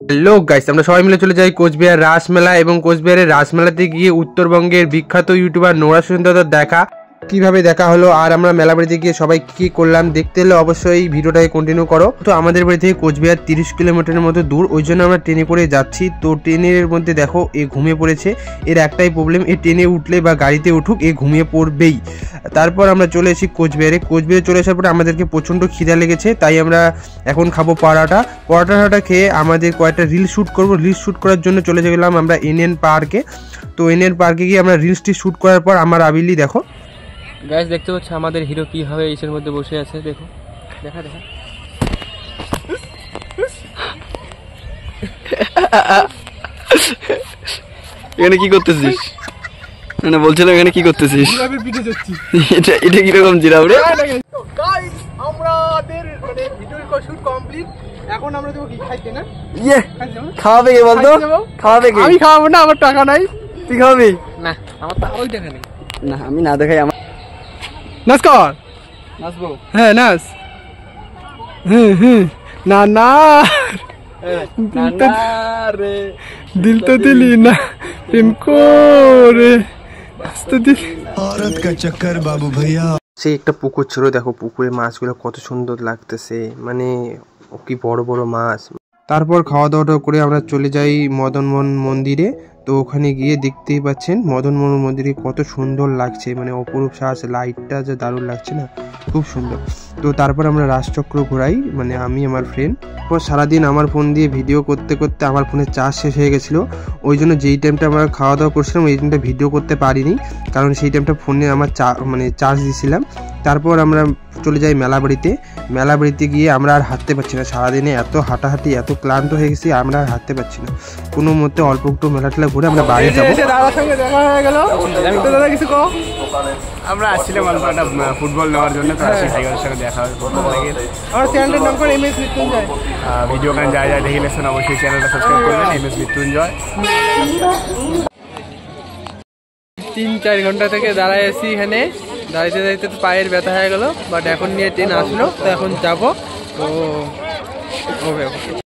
Hello guys, আমরা সবাই মিলে চলে যাই কোচবিহার রাসমেলা এবং কোচবিহারের রাসমেলাতে গিয়ে উত্তরবঙ্গের বিখ্যাত ইউটিউবার নোরা সুন্দর দেখা কিভাবে দেখা হলো আর আমরা মেলা বাড়িতে গিয়ে সবাই কি করলাম দেখতে হলে অবশ্যই ভিডিওটাকে কন্টিনিউ করো। তো আমাদের বাড়ি থেকে কোচবিহার 30 কিলোমিটারের মতো দূর, ওই জন্য আমরা ট্রেনে করে যাচ্ছি। তো ট্রেনের মধ্যে দেখো এ ঘুমিয়ে পড়েছে, এর একটাই প্রবলেম, এ ট্রেনে উঠলে বা গাড়িতে উঠুক এ ঘুমিয়ে পড়বেই। তারপর আমরা চলে এসেছি কোচবিহারে চলে আসার পরে আমাদেরকে প্রচণ্ড খিদা লেগেছে, তাই আমরা এখন খাবো পরোটাটা খেয়ে আমাদের কয়েকটা রিল শ্যুট করবো। রিল শ্যুট করার জন্য চলে গেলাম আমরা এনএন পার্কে। তো এনএন পার্কে গিয়ে আমরা রিলসটি শ্যুট করার পর আমার আবিলি দেখো গাইস দেখতে পাচ্ছ আমাদের হিরো কিভাবে ইসের মধ্যে বসে আছে, দেখো দেখা এখানে কি করতেছিস? মানে বলছিল এখানে কি করতেছিস? এটা কিরকম জিরাফ রে? গাইস আমাদের মানে ভিডিও শুট কমপ্লিট। এখন আমরা দেবো কি খাইতে না? ইয়ে খাওয়াবে কে বলতো? খাওয়াবে কে? আমি খাওয়াবো না, আমার টাকা নাই। তুই খাওয়াবি না? আমার তো ওই টাকা নেই। না আমি না দেখাই। আমার নাচ কর। নাচবো? হ্যাঁ নাচ। না না রে দিল তো দিলি না প্রেম করে औरत का चक्कर बाबू भैया। সেই একটা পুকুর ছিল, দেখো পুকুরে মাছগুলো কত সুন্দর লাগতেছে, মানে কি বড় বড় মাছ। তারপর খাওয়া দাওয়াটা করে আমরা চলে যাই মদনমোহন মন্দিরে। তো ওখানে গিয়ে দেখতেই পাচ্ছেন মদনমোহন মন্দিরে কত সুন্দর লাগছে, মানে অপরূপ সাজ, লাইটটা যে দারুণ লাগছে না, খুব সুন্দর। তো তারপর আমরা রাজচক্র ঘোরাই, মানে আমি আমার ফ্রেন্ড। পর সারাদিন আমার ফোন দিয়ে ভিডিও করতে করতে আমার ফোনে চার্জ শেষ হয়ে গেছিলো, ওই জন্য যেই টাইমটা আমরা খাওয়া দাওয়া করছিলাম ওই টাইমটা ভিডিও করতে পারিনি, কারণ সেই টাইমটা ফোনে আমার চার্জ দিয়েছিলাম। তারপর আমরা চলে যাই মেলা বাড়িতে গিয়ে আমরা আর হাঁটতে পারছি না, সারাদিনে এত হাঁটাহাঁটি এত ক্লান্ত হয়ে গেছি আমরা আর হাঁটতে পারছি না কোনো মতে। অল্প একটু মেলা টেলা ঘুরে আমরা বাড়ি যাবো। দাদার সঙ্গে দেখা হয়ে গেল। দাদা কিছু কো? আমরা আসছিলাম অল্প একটা ফুটবল নেওয়ার জন্য, তো আসি ভাইয়ের সঙ্গে দেখা হয়। আমার চ্যানেলের নাম করে এমএস মৃত্যুঞ্জয়। ভিডিও গান যা দেখে লেছেন অবশ্যই চ্যানেলটা সাবস্ক্রাইব করবেন, এমএস মৃত্যুঞ্জয়। 3-4 ঘন্টা থেকে দাঁড়ায় আছি এখানে, দাঁড়াইতে তো পায়ের ব্যথা হয়ে গেল, বাট এখন নিয়ে ট্রেন আসলো, তো এখন যাবো। তো ওকে।